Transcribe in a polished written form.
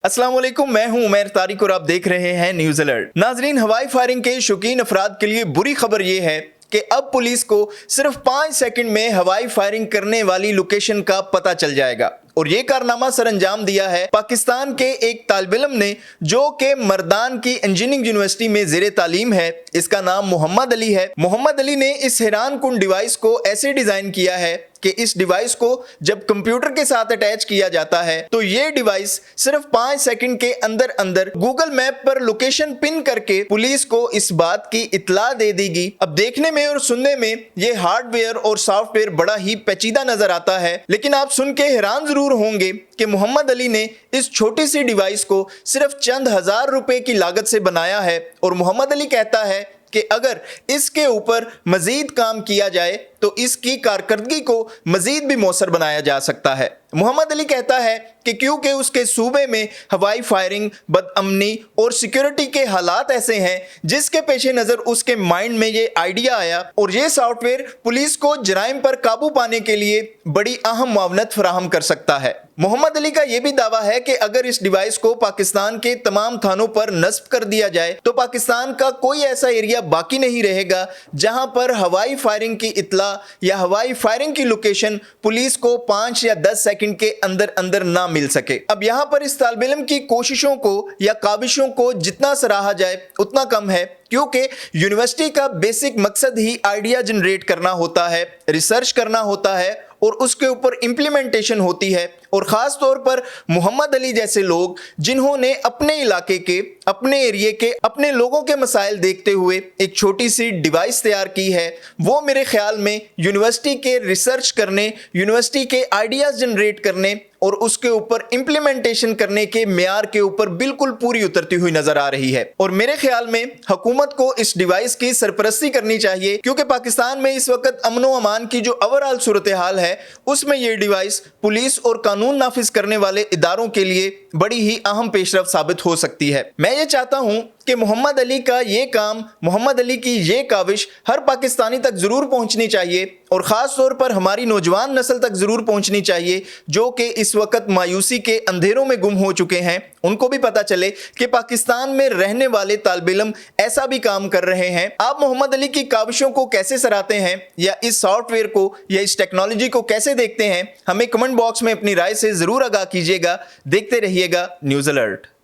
अस्सलाम वालेकुम, मैं हूं उमैर तारिक और आप देख रहे हैं न्यूज़ अलर्ट। नाजरीन, हवाई फायरिंग के शौकीन अफराद के लिए बुरी खबर यह है कि अब पुलिस को सिर्फ 5 सेकंड में हवाई फायरिंग करने वाली लोकेशन का पता चल जाएगा। और ये कारनामा सर अंजाम दिया है पाकिस्तान के एक तालिब इल्म ने, जो कि मर्दान की इंजीनियरिंग यूनिवर्सिटी में ज़ेरे तालीम है। इसका नाम मोहम्मद अली है। मोहम्मद अली ने इस हैरान कुन डिवाइस को ऐसे डिज़ाइन किया है कि इस डिवाइस को जब कंप्यूटर के साथ अटैच किया जाता है तो ये डिवाइस सिर्फ 5 सेकंड के अंदर अंदर गूगल मैप पर लोकेशन पिन करके पुलिस को इस बात की इत्तला दे देगी। अब देखने में और सुनने में ये हार्डवेयर और सॉफ्टवेयर बड़ा ही पेचीदा नजर आता है, लेकिन आप सुन के हैरान जरूर होंगे कि मोहम्मद अली ने इस छोटी सी डिवाइस को सिर्फ चंद हजार रुपए की लागत से बनाया है। और मोहम्मद अली कहता है कि अगर इसके ऊपर मजीद काम किया जाए तो इसकी कारकर्दगी को मजीद भी मौसर बनाया जा सकता है। मोहम्मद अली कहता है कि क्योंकि उसके सूबे में हवाई फायरिंग, बदअमनी और सिक्योरिटी के हालात ऐसे हैं जिसके पेश नज़र उसके माइंड में ये आइडिया आया और ये सॉफ्टवेयर पुलिस को जराइम पर काबू पाने के लिए बड़ी अहम मुआवनत फराहम कर सकता है। मोहम्मद अली का यह भी दावा है कि अगर इस डिवाइस को पाकिस्तान के तमाम थानों पर नस्ब कर दिया जाए तो पाकिस्तान का कोई ऐसा एरिया बाकी नहीं रहेगा जहां पर हवाई फायरिंग की इत्तला या हवाई फायरिंग की लोकेशन पुलिस को 5 या 10 सेकंड के अंदर अंदर ना मिल सके। अब यहां पर इस तालिब इल्म की कोशिशों को या काविशों को जितना सराहा जाए उतना कम है, क्योंकि यूनिवर्सिटी का बेसिक मकसद ही आइडिया जनरेट करना होता है, रिसर्च करना होता है और उसके ऊपर इम्प्लीमेंटेशन होती है। और ख़ास तौर पर मोहम्मद अली जैसे लोग जिन्होंने अपने इलाके के, अपने एरिए के, अपने लोगों के मसाइल देखते हुए एक छोटी सी डिवाइस तैयार की है, वो मेरे ख्याल में यूनिवर्सिटी के रिसर्च करने, यूनिवर्सिटी के आइडियाज़ जनरेट करने और उसके ऊपर इम्प्लीमेंटेशन करने के मेयार के ऊपर बिल्कुल पूरी उतरती हुई नजर आ रही है। और मेरे ख्याल में हुकूमत को इस डिवाइस की सरपरस्ती करनी चाहिए, क्योंकि पाकिस्तान में इस वक्त अमन व अमान की जो ओवरऑल सूरत हाल है उसमें यह डिवाइस पुलिस और कानून नाफिज करने वाले इदारों के लिए बड़ी ही अहम पेशरफ साबित हो सकती है। मैं ये चाहता हूं कि मोहम्मद अली का ये काम, मोहम्मद अली की ये काविश हर पाकिस्तानी तक ज़रूर पहुंचनी चाहिए और ख़ास तौर पर हमारी नौजवान नस्ल तक ज़रूर पहुंचनी चाहिए, जो कि इस वक्त मायूसी के अंधेरों में गुम हो चुके हैं। उनको भी पता चले कि पाकिस्तान में रहने वाले तालिब इल्म ऐसा भी काम कर रहे हैं। आप मोहम्मद अली की काविशों को कैसे सराहते हैं या इस सॉफ्टवेयर को या इस टेक्नोलॉजी को कैसे देखते हैं, हमें कमेंट बॉक्स में अपनी राय से ज़रूर आगाह कीजिएगा। देखते रहिएगा न्यूज़ अलर्ट।